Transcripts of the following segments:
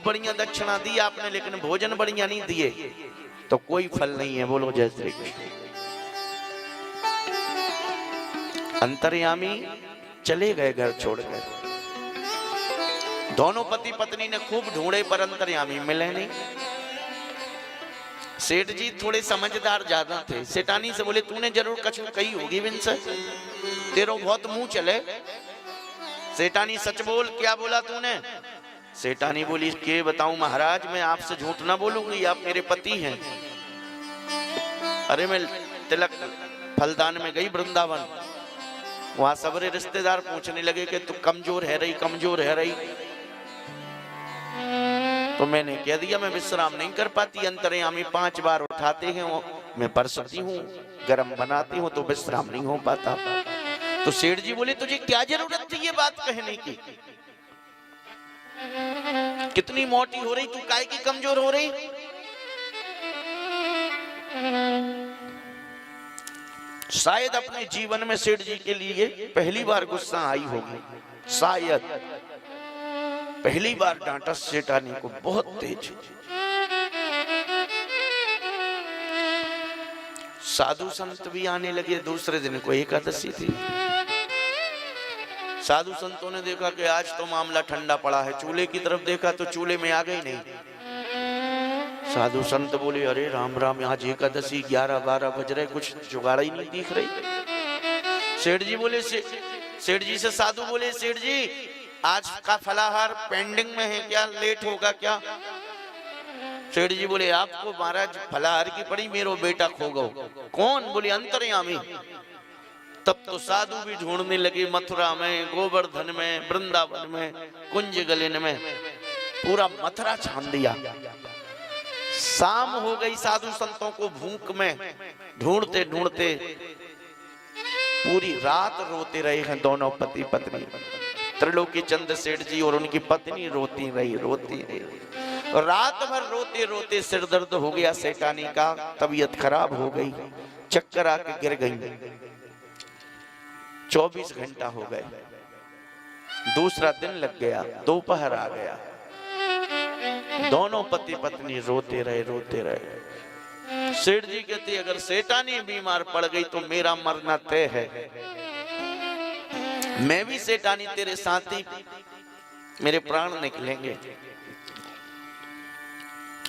बढ़िया दक्षिणा दी आपने, लेकिन भोजन बढ़िया नहीं दिए तो कोई फल नहीं है। बोलो जय श्री कृष्ण। अंतर्यामी चले गए घर छोड़कर। दोनों पति पत्नी ने खूब ढूंढे पर अंतर्यामी मिले नहीं। सेठ जी थोड़े समझदार ज्यादा थे। सेठानी से बोले तूने जरूर कछु कही होगी विंस, तेरो बहुत मुंह चले। सेठानी सच बोल, क्या बोला तूने? सेठानी बोली के बताऊं महाराज, मैं आपसे झूठ ना बोलूंगी, आप मेरे पति हैं। अरे मैं तिलक फलदान में गई वृंदावन, वहां सबरे रिश्तेदार पूछने लगे कि तू कमजोर है रही, कमजोर है रही। तो मैंने कह दिया मैं विश्राम नहीं कर पाती। अंतर्यामी 5 बार उठाते हैं, मैं परसती हूँ, गरम बनाती हूँ तो विश्राम नहीं हो पाता। तो सेठ जी बोले तुझे क्या जरूरत थी ये बात कहने की? कितनी मोटी हो रही तू, काहे की कमजोर हो रही? शायद अपने जीवन में सेठ जी के लिए पहली बार गुस्सा आई होगी, शायद पहली बार डांटा सेठानी को बहुत तेज। साधु संत भी आने लगे। दूसरे दिन को एकादशी थी। साधु संतों ने देखा कि आज तो मामला ठंडा पड़ा है, चूल्हे की तरफ देखा तो चूल्हे में आ गई नहीं। साधु संत बोले अरे राम राम, आज एकादशी 11-12 बज रहे, कुछ जुगाड़ ही नहीं दिख रही। सेठ जी बोले, सेठ जी से साधु बोले सेठ जी आज का फलाहार पेंडिंग में है क्या, लेट होगा क्या? सेठ जी बोले आपको महाराज फलाहार की पड़ी, मेरो बेटा खो गो। कौन? बोले अंतर्यामी। तब तो साधु भी ढूंढने लगे, मथुरा में, गोवर्धन में, वृंदावन में, कुंज गलिन में, पूरा मथुरा छान दिया। शाम हो गई, साधु संतों को भूख में ढूंढते ढूंढते पूरी रात रोते रहे हैं दोनों पति पत्नी। त्रिलोकी चंद सेठ जी और उनकी पत्नी रोती रही। रात भर रोते रोते सिर दर्द हो गया सेठानी का, तबीयत खराब हो गई, चक्कर आके गिर गई। 24 घंटा हो गए, दूसरा दिन लग गया, दोपहर आ गया। दोनों पति पत्नी रोते रहे। सेठ जी कहते अगर सेठानी बीमार पड़ गई तो मेरा मरना तय है। मैं भी सेठानी तेरे साथ ही, मेरे प्राण निकलेंगे।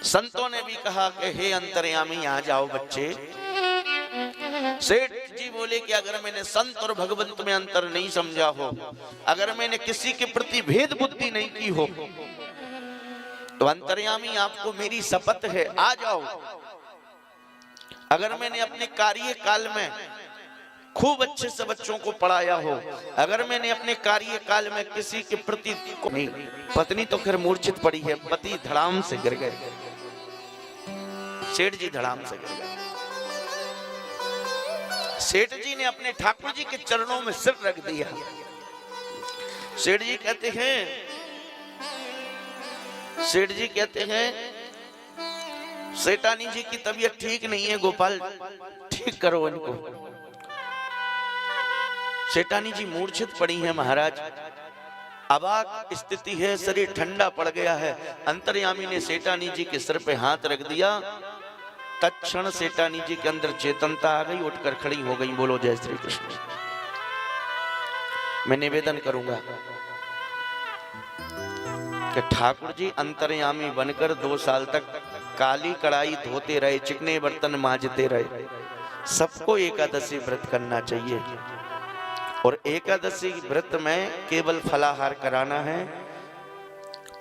संतों ने भी कहा कि हे अंतर्यामी आ जाओ बच्चे। सेठ जी बोले कि अगर मैंने संत और भगवंत में अंतर नहीं समझा हो, अगर मैंने किसी के प्रति भेद बुद्धि नहीं की हो, तो अंतर्यामी आपको मेरी शपथ है आ जाओ। अगर मैंने अपने कार्यकाल में खूब अच्छे से बच्चों को पढ़ाया हो, अगर मैंने अपने कार्यकाल में किसी के प्रति नहीं, पत्नी तो खैर मूर्छित पड़ी है, पति धड़ाम से गिर गए। सेठ जी धड़ाम से गिर गए। सेठ जी ने अपने ठाकुर जी के चरणों में सिर रख दिया। सेठ जी कहते हैं सेठानी जी की तबीयत ठीक नहीं है, गोपाल ठीक करो इनको। सेठानी जी मूर्छित पड़ी हैं महाराज, अबाक स्थिति है, शरीर ठंडा पड़ गया है। अंतर्यामी ने सेठानी जी के सिर पे हाथ रख दिया। तत्क्षण सेठानी जी के अंदर चेतनता आ गई, उठकर खड़ी हो गई। बोलो जय श्री कृष्ण। मैं निवेदन करूंगा कि ठाकुर जी अंतर्यामी बनकर 2 साल तक काली कढ़ाई धोते रहे, चिकने बर्तन मांजते रहे। सबको एकादशी व्रत करना चाहिए और एकादशी व्रत में केवल फलाहार कराना है।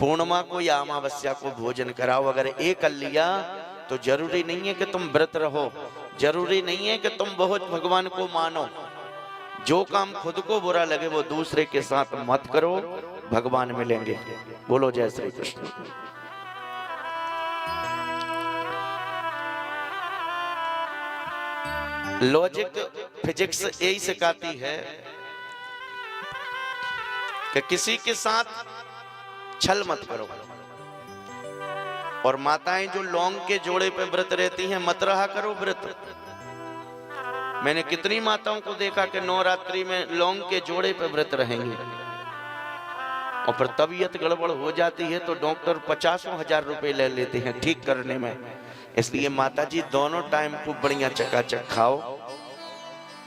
पूर्णिमा को या अमावस्या को भोजन कराओ। अगर एक कर लिया तो जरूरी नहीं है कि तुम व्रत रहो, जरूरी नहीं है कि तुम बहुत भगवान को मानो। जो काम खुद को बुरा लगे वो दूसरे के साथ मत करो, भगवान मिलेंगे। बोलो जय श्री कृष्ण। लॉजिक फिजिक्स यही सिखाती है कि किसी के साथ छल मत करो। और माताएं जो लौंग के जोड़े पे व्रत रहती हैं, मत रहा करो व्रत। मैंने कितनी माताओं को देखा कि नवरात्रि में लौंग के जोड़े पे व्रत रहेंगे। और फिर तबीयत गड़बड़ हो जाती है तो डॉक्टर 50,000 रुपए ले लेते हैं ठीक करने में। इसलिए माता जी दोनों टाइम खूब बढ़िया चकाचक खाओ।